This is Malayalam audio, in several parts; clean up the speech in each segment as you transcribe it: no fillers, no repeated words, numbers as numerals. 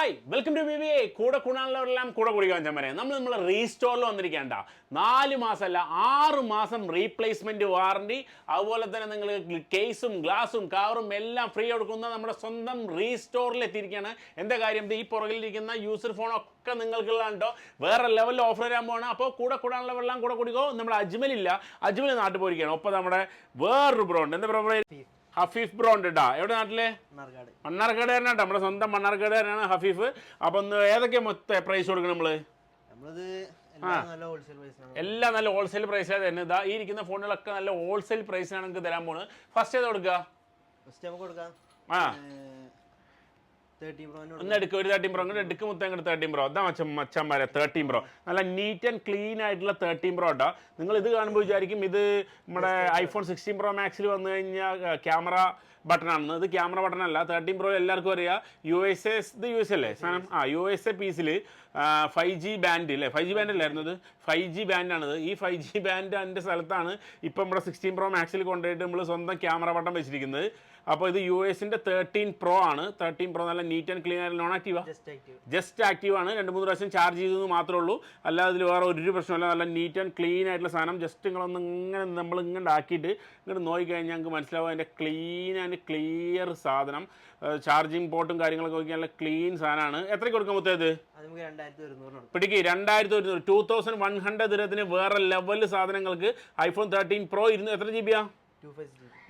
Hi welcome to BBA. കൂടെ കൂടാനുള്ളവരെല്ലാം കൂടെ കുടിക്കാൻ ചമ്മരെ നമ്മൾ റീസ്റ്റോറിൽ വന്നിരിക്കേണ്ട 4 മാസമല്ല 6 മാസം റീപ്ലേസ്മെന്റ് വാറണ്ടി, അതുപോലെ തന്നെ നിങ്ങൾ കേസും ഗ്ലാസും കവറും എല്ലാം ഫ്രീ കൊടുക്കുന്ന നമ്മുടെ സ്വന്തം റീസ്റ്റോറിൽ എത്തിയിരിക്കുകയാണ്. എന്താ കാര്യം, ഈ പുറകിലിരിക്കുന്ന യൂസർ ഫോണൊക്കെ നിങ്ങൾക്കുള്ളതുണ്ടോ, വേറെ ലെവലിൽ ഓഫർ വരാൻ പോകണം. അപ്പോൾ കൂടെ കൂടാനുള്ളവരെല്ലാം കൂടെ കുടിക്കോ. നമ്മുടെ അജ്മലില്ല, അജ്മൽ നാട്ടിൽ പോയിരിക്കുകയാണ്. ഒപ്പം നമ്മുടെ വേറൊരു ബ്രോ ഉണ്ട്. എന്താ ബ്രോ? ഹഫീഫ് ബ്രോ ഉണ്ട് കേട്ടോ. എവിടെ നാട്ടിലെ? മണ്ണാർക്കാട് തന്നെ കേട്ടോ, നമ്മുടെ സ്വന്തം മണ്ണാർക്കാട് തന്നെയാണ് ഹഫീഫ്. അപ്പൊ ഏതൊക്കെ മൊത്തം പ്രൈസ് കൊടുക്കണം നമ്മള്? എല്ലാം നല്ല ഹോൾസെയിൽ പ്രൈസിലാണ് തന്നെ. ഇതാ ഈ ഇരിക്കുന്ന ഫോണുകളൊക്കെ നല്ല ഹോൾസെയിൽ പ്രൈസിനാണ് നിങ്ങൾക്ക് തരാൻ പോകുന്നത്. ഫസ്റ്റ് ഏതാ കൊടുക്കുക? ആ ഒന്ന് എടുക്കുക, ഒരു 13 പ്രോ അങ്ങോട്ട് എടുക്കുക. മുത്തം അങ്ങോട്ട് 13 പ്രോ. അതാ മച്ചന്മാരെ 13 പ്രോ. നല്ല നീറ്റ് ആൻഡ് ക്ലീൻ ആയിട്ടുള്ള 13 പ്രോ കേട്ടോ. നിങ്ങൾ ഇത് കാണുമ്പോൾ വിചാരിക്കും ഇത് നമ്മുടെ ഐഫോൺ 16 പ്രോ മാക്സിൽ വന്നു കഴിഞ്ഞാൽ ക്യാമറ ബട്ടൺ ആണെന്ന്. ഇത് ക്യാമറ ബട്ടൺ അല്ല. 13 പ്രോ എല്ലാവർക്കും അറിയാം. USA അല്ലേ സാധനം? USA പീസിൽ 5G ബാൻഡ് അല്ലേ? 5G ബാൻഡ് അല്ലായിരുന്നു ഇത്, 5G ബാൻഡാണിത്. ഈ 5G ബാൻഡ് അതിൻ്റെ സ്ഥലത്താണ് ഇപ്പം നമ്മുടെ 16 പ്രോ മാക്സിൽ കൊണ്ടുപോയിട്ട് നമ്മൾ സ്വന്തം ക്യാമറ ബട്ടൺ വെച്ചിരിക്കുന്നത്. അപ്പോൾ ഇത് US-ന്റെ 13 പ്രോ ആണ്. 13 പ്രോ നല്ല നീറ്റ് ആൻഡ് ക്ലീൻ ആയിട്ട് നോൺ ആക്റ്റീവാ, ജസ്റ്റ് ആക്റ്റീവ് ആണ്. 2-3 പ്രാവശ്യം ചാർജ് ചെയ്തെന്ന് മാത്രമേ ഉള്ളൂ. അല്ലാതെ ഇതിൽ വേറെ ഒരു പ്രശ്നമല്ല. നല്ല നീറ്റ് ആൻഡ് ക്ലീൻ ആയിട്ടുള്ള സാധനം. ജസ്റ്റ് നിങ്ങളൊന്ന് ഇങ്ങനെ നമ്മൾ ആക്കിയിട്ട് ഇങ്ങോട്ട് നോക്കിക്കഴിഞ്ഞാൽ ഞങ്ങൾക്ക് മനസ്സിലാവും അതിൻ്റെ ക്ലീൻ ആൻഡ് ക്ലിയർ സാധനം. ചാർജിങ് പോർട്ടും കാര്യങ്ങളൊക്കെ നോക്കി നല്ല ക്ലീൻ സാധനമാണ്. എത്രയ്ക്ക് കൊടുക്കാൻ പറ്റിയത്? പിടിക്ക് 2100, 2100 ദിർഹത്തിന് വേറെ ലെവൽ സാധനങ്ങൾക്ക് ഐഫോൺ 13 പ്രോ. എത്ര GB?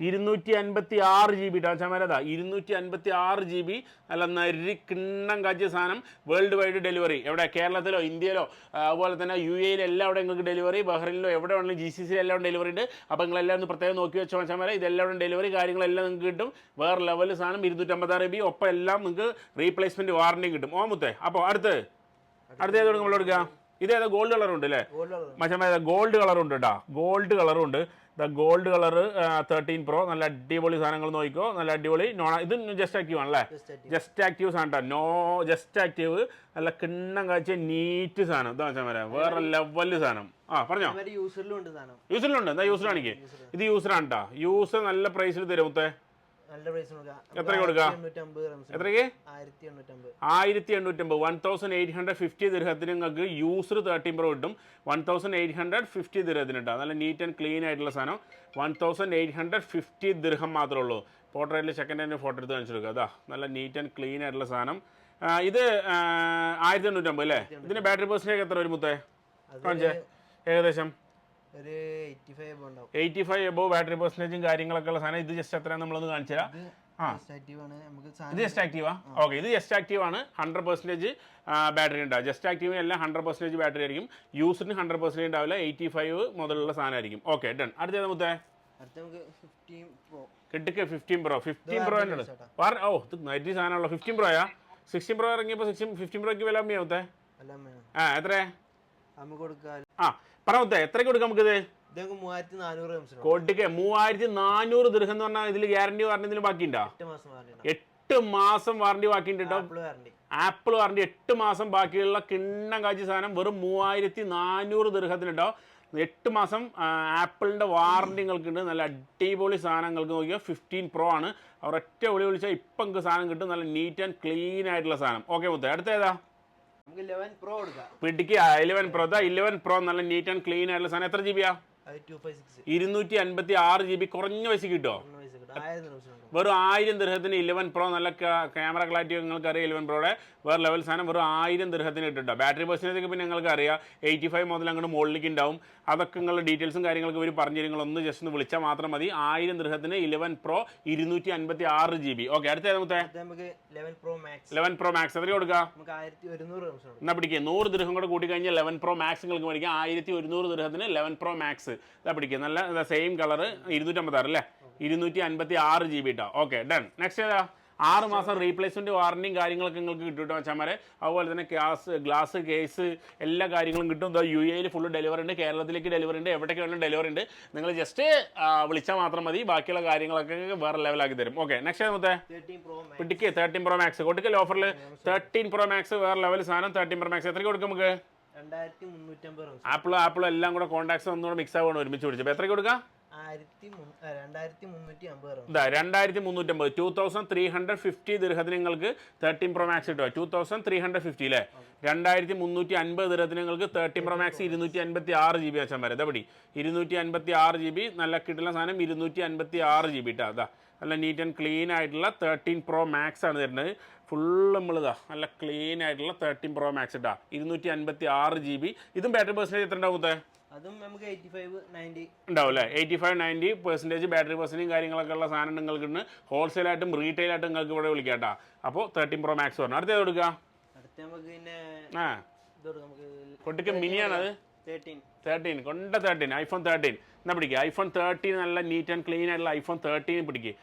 256 GB ചമരതാ. 256 GB നല്ല നരി കിണ്ണം കാച്ചിയ സാധനം. World wide delivery. എവിടെ? കേരളത്തിലോ ഇന്ത്യയിലോ അതുപോലെ തന്നെ UAE എല്ലാം അവിടെ നിങ്ങൾക്ക് ഡെലിവറി. ബഹ്റിനിലോ എവിടെ വേണമെങ്കിലും GCC എല്ലാം ഡെലിവറി ഉണ്ട്. അപ്പോൾ നിങ്ങളെല്ലാം ഒന്ന് പ്രത്യേകം നോക്കി വെച്ചോ ചമര. ഇതെല്ലാം ഡെലിവറി കാര്യങ്ങളെല്ലാം നിങ്ങൾക്ക് കിട്ടും. വേറെ ലെവൽ സാധനം. 256 GB. ഒപ്പം എല്ലാം നിങ്ങൾക്ക് റീപ്ലേസ്മെന്റ് വാറണ്ടിയും കിട്ടും. മുത്തേ. അപ്പോൾ അടുത്ത് ഏത് നമ്മൾ എടുക്കുക? ഇതേതാ? ഗോൾഡ് കളറുണ്ട് അല്ലേ മച്ചമ്മ? ഗോൾഡ് കളറുണ്ട് കേട്ടോ. ഗോൾഡ് കളറുണ്ട്. Gold colour 13 pro. നല്ല അടിപൊളി സാധനങ്ങൾ നോക്കിക്കോ. നല്ല അടിപൊളി. ഇത് ജസ്റ്റ് ആക്റ്റീവ് ആണല്ലേ? ജസ്റ്റ് ആക്റ്റീവ് സാധനം. No just active. നല്ല കിണ്ണം കാഴ്ച നീറ്റ് സാധനം. ഇതാ വെച്ചാൽ വരാം വേറെ ലെവല് സാധനം. പറഞ്ഞോ. യൂസറിലുണ്ട്. എന്താ യൂസർ കാണിക്കേ? ഇത് യൂസറാണ് കേട്ടോ. യൂസർ നല്ല പ്രൈസിൽ തരും മുത്തേ. എത്ര കൊടുക്കുക? എത്രയ്ക്ക്? 1850. 1850 ദിർഹത്തിന് നിങ്ങൾക്ക് യൂസർ 13 പ്രോ കിട്ടും. 1850 ദിർഹത്തിന് കേട്ടോ. നല്ല നീറ്റ് ആൻഡ് ക്ലീൻ ആയിട്ടുള്ള സാധനം. 1850 ദിർഹം മാത്രമേ ഉള്ളൂ. പോർട്രേറ്റിൽ സെക്കൻഡ് ഹാൻഡ് ഫോട്ടോ എടുത്ത് കാണിച്ചു കൊടുക്കുക. അതാ നല്ല നീറ്റ് ആൻഡ് ക്ലീൻ ആയിട്ടുള്ള സാധനം. ഇത് 1850 അല്ലേ? ഇതിന്റെ ബാറ്ററി പെർസെന്റേജ് എത്ര വരും മുത്തേ? കാണിച്ചേ. ഏകദേശം 85 എബോ ബാറ്ററി പെർസെന്റേജും കാര്യങ്ങളൊക്കെ ഉള്ള സാധനം. ഇത് ജസ്റ്റ് എത്രയാണ് നമ്മളൊന്ന് കാണിച്ചു തരാം. ഇത് ജസ്റ്റ് ആക്റ്റീവാ? ഓക്കെ, ഇത് ജസ്റ്റ് ആക്റ്റീവ് ആണ്. 100% ബാറ്ററി ഉണ്ടാവും. ജസ്റ്റ് ആക്റ്റീവ് എല്ലാം 100% ബാറ്ററി ആയിരിക്കും. യൂസറിന് 100% ഉണ്ടാവില്ല. 85 മുതലുള്ള സാധനമായിരിക്കും. Okay done. അടുത്ത മുത്തേ കിട്ടിക്ക് 15 പ്രോ. 15 പ്രോ തന്നെ ഓ ഇത് നൈറ്റി സാധനമുള്ള 15 പ്രോയാ? 16 പ്രോ ഇറങ്ങിയപ്പോൾ 15 പ്രോയ്ക്ക് വില കമ്മിയാ മുത്തേ? എത്ര പറഞ്ഞേ? എത്രയ്ക്ക് കൊടുക്കാം നമുക്കിത്? കോട്ടിക്ക് 3400 ദിർഹം എന്ന് പറഞ്ഞാൽ ഇതിൽ ഗ്യാരണ്ടി വാറണ്ടി എന്തെങ്കിലും ബാക്കിയുണ്ടോ? 8 മാസം വാറണ്ടി ബാക്കിയുണ്ട് കേട്ടോ. ആപ്പിൾ വാറണ്ടി 8 മാസം ബാക്കിയുള്ള കിണ്ണം കാച്ചി സാധനം വെറും 3400 ദിർഹത്തിന് കേട്ടോ. 8 മാസം ആപ്പിളിൻ്റെ വാറണ്ടി നിങ്ങൾക്കുണ്ട്. നല്ല അടിപൊളി സാധനങ്ങൾക്ക് നോക്കിയാൽ 15 പ്രോ ആണ്. അവർ ഒറ്റ വിളി വിളിച്ചാൽ ഇപ്പം നിങ്ങൾക്ക് സാധനം കിട്ടും. നല്ല നീറ്റ് ആൻഡ് ക്ലീൻ ആയിട്ടുള്ള സാധനം. ഓക്കെ മുത്തേ. അടുത്ത ഏതാ? പിടിക്ക് 11 പ്രോ. 11 പ്രോ നല്ല നീറ്റ് ആൻഡ് ക്ലീൻ ആയിട്ടുള്ള സാധനം. എത്ര GB? 256 GB. കുറഞ്ഞ പൈസ കിട്ടുമോ? വെറും 1000 ദിർഹത്തിന് 11 പ്രോ. നല്ല ക്യാമറ ക്ലാരിറ്റി നിങ്ങൾക്ക് അറിയാം. 11 പ്രോയുടെ വേറെ ലെവൽ സാധനം വെറും 1000 ദിർഹത്തിന് കിട്ടും. ബാറ്ററി പെർസെന്റേജ് പിന്നെ നിങ്ങൾക്ക് അറിയാം 85 മുതൽ അങ്ങോട്ട് മുകളിലേക്ക് ഉണ്ടാവും. അതൊക്കെ നിങ്ങളുടെ ഡീറ്റെയിൽസും കാര്യങ്ങളൊക്കെ ഇവർ പറഞ്ഞു തരും. ഒന്ന് ജസ്റ്റ് ഒന്ന് വിളിച്ചാൽ മാത്രം മതി. 1000 ദിർഹത്തിന് 11 പ്രോ 256 GB. ഓക്കെ, അടുത്ത ഏതാമത്തെ? 11 പ്രോ മാക്സ്. എത്ര കൊടുക്കുക? എന്നാ പിടിക്കുക 100 ദിർഹം കൂടെ കൂട്ടി കഴിഞ്ഞാൽ 11 പ്രോ മാക്സ് നിങ്ങൾക്ക് മേടിക്കാം. 1100 ദിർഹത്തിന് 11 പ്രോ മാക്സ്. ഇതാ പിടിക്കുക. നല്ല സെയിം കളർ. 256 അല്ലേ? 256 GB കേട്ടോ. Okay done. നെക്സ്റ്റ് ഏതാ? 6 മാസം റീപ്ലേസ്മെന്റ് വാറണ്ടിയും കാര്യങ്ങളൊക്കെ നിങ്ങൾക്ക് കിട്ടും കേട്ടോ മച്ചാമാരെ. അതുപോലെ തന്നെ ഗ്ലാസ് കേസ് എല്ലാ കാര്യങ്ങളും കിട്ടും. UAE ഫുള്ള് ഡെലിവറി ഉണ്ട്. കേരളത്തിലേക്ക് ഡെലിവറി ഉണ്ട്. എവിടേക്ക് വേണമെങ്കിലും ഡെലിവറി ഉണ്ട്. നിങ്ങൾ ജസ്റ്റ് വിളിച്ചാൽ മാത്രം മതി. ബാക്കിയുള്ള കാര്യങ്ങളൊക്കെ വേറെ ലെവലാക്കി തരും. ഓക്കെ നെക്സ്റ്റ് മൊത്തം പിടിക്ക് 13 പ്രോ മാക്സ്. കൊടുക്കൽ ഓഫറിൽ 13 പ്രോ മാക്സ് വേറെ ലെവൽ സാധനം. 13 പ്രോ മാക്സ് എത്രയ്ക്ക് കൊടുക്കും നമുക്ക്? ആപ്പിളും എല്ലാം കൂടെ കോൺടാക്ട്സ് ഒന്നുകൂടെ മിക്സ് ആവുകയാണ് ഒരുമിച്ച് പിടിച്ചപ്പോൾ എത്രയ്ക്ക് കൊടുക്കാം? 2350 2350 ദിർഹത്തിന് നിങ്ങൾക്ക് 13 പ്രോ മാക്സ് കിട്ടുക 2350 അല്ലേ 2350 ദിർഹത്തിന് നിങ്ങൾക്ക് 13 പ്രോ മാക്സ് 256 GB വെച്ചാൽ വരെ ഇതപടി 256 GB നല്ല കിട്ടുന്ന സാധനം 256 GB ഇട്ടാ അതാ നല്ല നീറ്റ് ആൻഡ് ക്ലീൻ ആയിട്ടുള്ള 13 പ്രോ മാക്സ് ആണ് തരുന്നത് ഫുള്ള് നമ്മളിതാ നല്ല ക്ലീൻ ആയിട്ടുള്ള 13 പ്രോ മാക്സ് ഇട്ടാ 256 GB ഇതും ബാറ്ററി പെർസെൻറ്റേജ് എത്ര ഉണ്ടാവും അതും നമുക്ക് 85-90 ഉണ്ടാവും അല്ലേ 85-90% ബാറ്ററി പെർസെൻറ്റേജും കാര്യങ്ങളൊക്കെ ഉള്ള സാധനം നിങ്ങൾക്ക് ഹോൾസെയിലായിട്ടും റീറ്റെയിലായിട്ടും നിങ്ങൾക്ക് ഇവിടെ വിളിക്കാം കേട്ടോ അപ്പോൾ 13 പ്രോ മാക്സ് പറഞ്ഞു അടുത്ത കൊടുക്കുക കൊട്ടിക്ക് മിനിയാണ് അത് 13 കൊണ്ട 13 ഐഫോൺ 13 എന്നാ പിടിക്കുക ഐഫോൺ 13 നല്ല നീറ്റ് ആൻഡ് ക്ലീൻ ആയിട്ടുള്ള ഐഫോൺ 13 പിടിക്കുക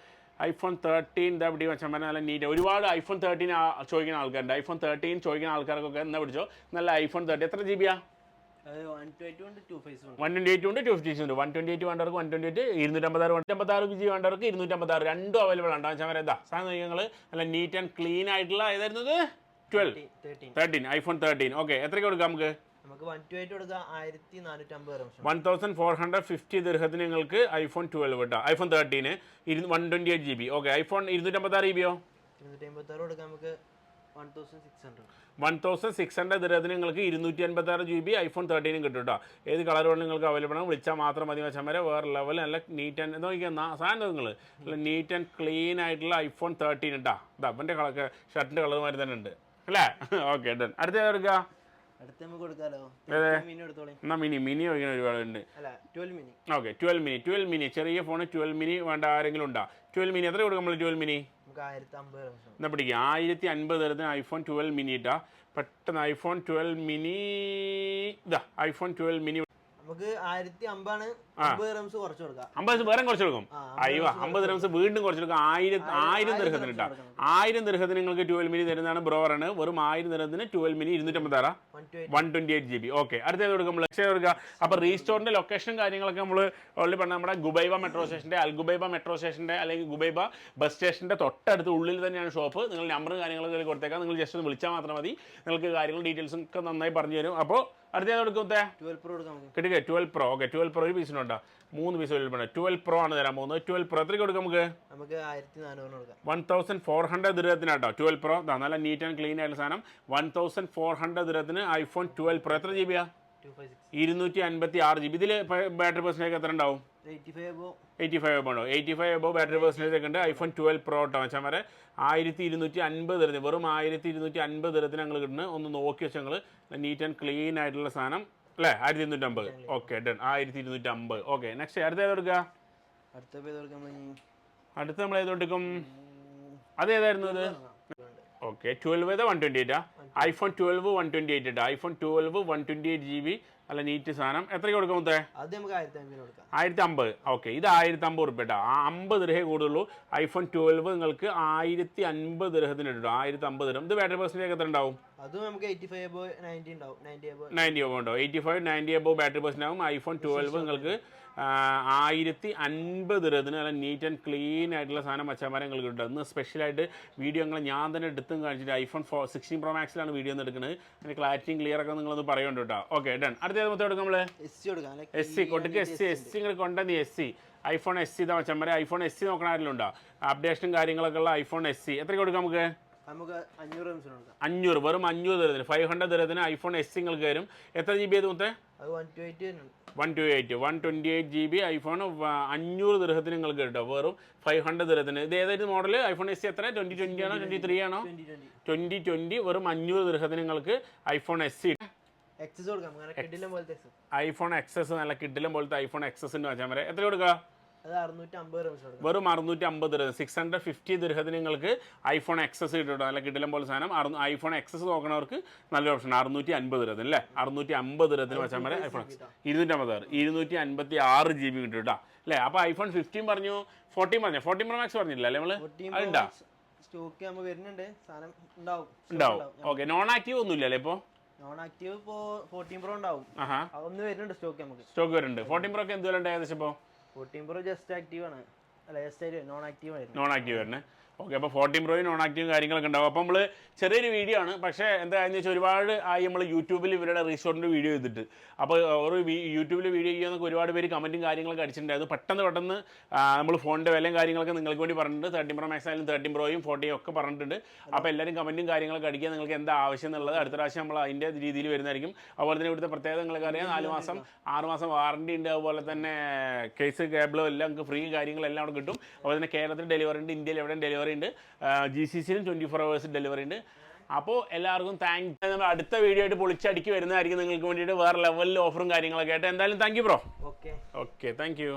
ഐഫോൺ 13 ഇതാ പിടി വെച്ചാൽ നല്ല നീറ്റ് ഒരുപാട് ഐഫോൺ 13 ചോദിക്കുന്ന ആൾക്കാരുണ്ട് ഐഫോൺ 13 ചോദിക്കുന്ന ആൾക്കാർക്കൊക്കെ എന്നാ പിടിച്ചോ നല്ല ഐഫോൺ 13 എത്ര GB 128 ഉണ്ട് 256 ഉണ്ട് 128 വേണ്ടവർക്ക് 128 256 GB വേണ്ടവർക്ക് 256 രണ്ടും അവൈലബിൾ ആണ് വെച്ചാൽ എന്താ സാധനം നിങ്ങൾ നല്ല നീറ്റ് ആൻഡ് ക്ലീൻ ആയിട്ടുള്ള ഏതായിരുന്നത് 13 ഐഫോൺ 13 ഓക്കെ എത്രയ്ക്ക് കൊടുക്കാം നമുക്ക് 1450 ദിർഹത്തിന് നിങ്ങൾക്ക് ഐഫോൺ 12 കിട്ടാം iPhone 13 128 GB okay iPhone 256 GB 1600 ദിർഹത്തിന് നിങ്ങൾക്ക് 256 GB ഐഫോൺ 13 കിട്ടും കേട്ടോ ഏത് കളർ വേണം നിങ്ങൾക്ക് അവൈലബിൾ ആണ് വിളിച്ചാൽ മാത്രം മതി വെച്ചാൽ വരെ വേറെ ലെവൽ നല്ല നീറ്റ് ആൻഡ് നോക്കിയാൽ സാധനം നിങ്ങൾ നല്ല നീറ്റ് ആൻഡ് ക്ലീൻ ആയിട്ടുള്ള ഐഫോൺ 13 കേട്ടോ ഇതാ അവൻ്റെ കളർ ഷർട്ടിൻ്റെ കളർ മാതിരി തന്നെ ഉണ്ട് അല്ലേ ഓക്കെ ഡൺ അടുത്ത എടുക്കുക എന്നാ മിനി വയ്ക്കുന്ന ഒരുപാടുണ്ട് ഓക്കെ 12 മിനി ചെറിയ ഫോൺ 12 മിനി വേണ്ട ആരെങ്കിലും ഉണ്ടോ 12 മിനി എത്ര കൊടുക്കും നമ്മൾ 12 മിനി എന്നാ പിടിക്കുക 1050 തരുന്ന ഐഫോൺ 12 മിനി ഇട്ടാ പെട്ടെന്ന് ഐഫോൺ 12 മിനി ഇതാ ഐഫോൺ 12 മിനി നമുക്ക് 1050 വേറെ കുറച്ച് കൊടുക്കും അയ്യോ 50 ദിർഹംസ് വീണ്ടും കുറച്ച് കൊടുക്കും 1000 ദിർഹത്തിന് ഇട്ടാ 1000 ദിർഹത്തിന് നിങ്ങൾക്ക് 12 മിനി തരുന്നതാണ് ബ്രോറാണ് വെറും 1000 ദിർഹത്തിന് 12 മിനി 128 GB ഓക്കെ അടുത്തേത് കൊടുക്കും ലക്ഷ്യം കൊടുക്കുക അപ്പോൾ റീസ്റ്റോറിന്റെ ലൊക്കേഷനും കാര്യങ്ങളൊക്കെ നമ്മൾ ഓൾറെഡി പറഞ്ഞാൽ നമ്മുടെ ഗുബൈബ മെട്രോ സ്റ്റേഷന്റെ അൽഗുബൈബ മെട്രോ സ്റ്റേഷന്റെ അല്ലെങ്കിൽ ഗുബൈബ ബസ് സ്റ്റേഷന്റെ തൊട്ടടുത്ത് ഉള്ളിൽ തന്നെയാണ് ഷോപ്പ് നിങ്ങൾ നമ്പറും കാര്യങ്ങളൊക്കെ കൊടുത്തേക്കാം നിങ്ങൾ ജസ്റ്റ് ഒന്ന് വിളിച്ചാൽ മാത്രം മതി നിങ്ങൾക്ക് കാര്യങ്ങൾ ഡീറ്റെയിൽസും ഒക്കെ നന്നായി പറഞ്ഞു തരും അപ്പോൾ അടുത്ത കൊടുക്കത്തെ 12 പ്രോ ഓക്കെ 12 പ്രോ ഒരു പീസിനുണ്ടോ 3 പീസ് 12 പ്രോ ആണ് തരാൻ പോകുന്നത് 12 പ്രോ എത്രയ്ക്ക് കൊടുക്കാം നമുക്ക് 1400 ദിർഹത്തിനാട്ടോ 12 പ്രോ നല്ല നീറ്റ് ആൻഡ് ക്ലീൻ ആയിട്ടുള്ള സാധനം 1400 ദിർഹത്തിന് ഐഫോൺ 12 പ്രോ എത്ര GB 256 GB ഇതിൽ ബാറ്ററി പെർസെൻറ്റേജ് എത്ര ഉണ്ടാവും 85 എബോ ബാറ്ററി പെർസെൻറ്റേജ് ഒക്കെ ഉണ്ട് ഐഫോൺ 12 പ്രോ കേട്ടോ വെച്ചാൽ വരെ 1250 ദിർഹത്തിന് വെറും 1250 ദിർഹത്തിന് ഞങ്ങൾ കിട്ടുന്നത് ഒന്ന് നോക്കി വെച്ചാൽ ഞങ്ങൾ നീറ്റ് ആൻഡ് ക്ലീൻ ആയിട്ടുള്ള സാധനം അല്ലേ 1250 ഓക്കെ ഡൺ 1250 ഓക്കെ നെക്സ്റ്റ് അടുത്ത ഏത് കൊടുക്കുക അടുത്ത നമ്മൾ ഏത് കൊടുക്കും അത് ഏതായിരുന്നു അത് ഓക്കെ 12 128 ഐഫോൺ 12 128 ഐഫോൺ 12 128 GB അല്ല നീറ്റ് സാധനം എത്രയ്ക്ക് കൊടുക്കും മുത്തേ 1050 ഓക്കെ ഇത് 1050 ഉറുപ്പ്യ കേട്ടോ 50 ദിർഹേ കൂടുതലുള്ളൂ ഐഫോൺ 12 നിങ്ങൾക്ക് 1050 ദിർഹത്തിന് ഇട്ടോ 1050 ദിർഹം ഇത് ബാറ്ററി പെർസെൻറ്റേജ് എത്ര ഉണ്ടാവും 90 ഉണ്ടാവും 85-90 എബോ ബാറ്ററി പെർസെൻറ്റ് ആവും ഐഫോൺ 12 നിങ്ങൾക്ക് 1050 ദിർഹത്തിന് നല്ല നീറ്റ് ആൻഡ് ക്ലീൻ ആയിട്ടുള്ള സാധനം മച്ചാമാരെ നിങ്ങൾക്ക് കിട്ടും ഇന്ന് സ്പെഷ്യലായിട്ട് വീഡിയോ നിങ്ങൾ ഞാൻ തന്നെ എടുത്തും കാണിച്ചിട്ട് ഐഫോൺ 16 പ്രോ മാക്സിലാണ് വീഡിയോ ഒന്ന് എടുക്കുന്നത് അതിന് ക്ലാരിറ്റിയും ക്ലിയർ ഒക്കെ നിങ്ങളൊന്ന് പറയുന്നുണ്ട് കേട്ടോ ഓക്കെ ഡൺ അടുത്ത മൊത്തം എടുക്കാം നമ്മൾ SC കൊട്ടിക്ക് SC നിങ്ങൾ കൊണ്ടുവന്ന് SC ഐഫോൺ SC ഇതാ മച്ചാമാരെ ഐഫോൺ SC നോക്കണ ആരെങ്കിലും ഉണ്ടോ അപ്ഡേഷനും കാര്യങ്ങളൊക്കെ ഉള്ള ഐഫോൺ SC എത്രയ്ക്ക് കൊടുക്കാം നമുക്ക് 500 വെറും 500 ദിർഹത്തിന് 500 ദിർഹത്തിന് ഐഫോൺ SC നിങ്ങൾക്ക് വരും എത്ര GB ആയത് മൊത്തം 128 GB ഐഫോൺ 500 ദിർഹത്തിന് നിങ്ങൾക്ക് കിട്ടും വെറും 500 ദിർഹത്തിന് ഇത് ഏതായിരുന്നു മോഡൽ ഐഫോൺ SC എത്ര 2020 ആണോ 23 ആണോ 2020 വെറും 500 ദിർഹത്തിന് നിങ്ങൾക്ക് ഐഫോൺ SC ഐഫോൺ എക്സസ് നല്ല കിഡിലും പോലത്തെ ഐഫോൺ എക്സസ് ഉണ്ട് വെച്ചാൽ വരെ എത്ര കൊടുക്കുക വെറും 650 ദിർഹം 650 ദിർഹത്തിന് നിങ്ങൾക്ക് ഐഫോൺ എക്സസ് കിട്ടും നല്ല കിഡിലും പോലെ സാധനം ഐഫോൺ എക്സസ് നോക്കണവർക്ക് നല്ലൊരു ഓപ്ഷൻ 650 ദിർഹത്തിന് അല്ലേ 650 ദിർഹത്തിന് വെച്ചാൽ വരെ ഐഫോൺ 256 GB കിട്ടും കേട്ടോ അല്ലേ അപ്പോൾ ഐഫോൺ 15 പറഞ്ഞു 14 പറഞ്ഞു 14 പ്രോ മാക്സ് പറഞ്ഞില്ല അല്ലേ നമ്മൾ അതുണ്ടോ ഉണ്ടാവും ഓക്കെ നോൺ ആക്റ്റീവ് ഒന്നും ഇല്ലല്ലേ ഇപ്പോൾ നോൺ ആക്റ്റീവ് ഇപ്പോൾ 14 പ്രോ ഉണ്ടാവും അതൊന്ന് വരുന്നുണ്ട് സ്റ്റോക്ക് വരുന്നുണ്ട് 14 പ്രോ ഒക്കെ എന്തുവരെ ഏകദേശം ഇപ്പോൾ 14 പ്രോ ജസ്റ്റ് ആക്റ്റീവ് ആണ് അല്ല ജസ്റ്റ് നോൺ ആക്റ്റീവ് വരുന്നത് ഓക്കെ, അപ്പോൾ 14 Pro നോൺ ആക്റ്റീവും കാര്യങ്ങളൊക്കെ ഉണ്ടാവും. അപ്പോൾ നമ്മൾ ചെറിയൊരു വീഡിയോ ആണ്, പക്ഷേ എന്താണെന്ന് വെച്ചാൽ ഒരുപാട് ആയി നമ്മൾ യൂട്യൂബിൽ ഇവരുടെ റീസ്റ്റോറിൻ്റെ വീഡിയോ ചെയ്തിട്ട്. അപ്പോൾ ഒരു യൂട്യൂബിൽ വീഡിയോ ചെയ്യുന്നൊക്കെ ഒരുപാട് പേര് കമൻറ്റും കാര്യങ്ങളൊക്കെ അടിച്ചിട്ടുണ്ടായിരുന്നു. പെട്ടെന്ന് നമ്മൾ ഫോണിൻ്റെ വിലയും കാര്യങ്ങളൊക്കെ നിങ്ങൾക്ക് വേണ്ടി പറഞ്ഞിട്ടുണ്ട്. 13 Pro Max ആയാലും 13 Proയും 14 ഒക്കെ പറഞ്ഞിട്ടുണ്ട്. അപ്പോൾ എല്ലാവരും കമൻറ്റും കാര്യങ്ങളൊക്കെ അടിക്കുക, നിങ്ങൾക്ക് എന്താ ആവശ്യം എന്നുള്ളത്. അടുത്ത പ്രാവശ്യം നമ്മൾ അതിൻ്റെ രീതിയിൽ വരുന്നതായിരിക്കും. അതുപോലെ തന്നെ ഇവിടുത്തെ പ്രത്യേകത നിങ്ങൾക്ക് അറിയാം, 4 മാസം 6 മാസം വാറണ്ടി ഉണ്ട്. അതുപോലെ തന്നെ കേസ് കേബിളോ എല്ലാം നമുക്ക് ഫ്രീ കാര്യങ്ങളെല്ലാം അവിടെ കിട്ടും. അതുപോലെ തന്നെ കേരളത്തിൽ ഡെലിവറി ഉണ്ട്, ഇന്ത്യയിൽ എവിടെയും ഡെലിവറി ഉണ്ട്, GCCയിലും 24 hours ഡെലിവറി ഉണ്ട്. അപ്പോൾ എല്ലാവർക്കും താങ്ക്സ്. നമ്മൾ അടുത്ത വീഡിയോ ആയിട്ട് പൊളിച്ചടിക്ക് വരുന്നതായിരിക്കും നിങ്ങൾക്ക് വേണ്ടിയിട്ട്, വേറെ ലെവലിൽ ഓഫറും കാര്യങ്ങളൊക്കെ ആയിട്ട്. എന്തായാലും thank you bro. Okay thank you.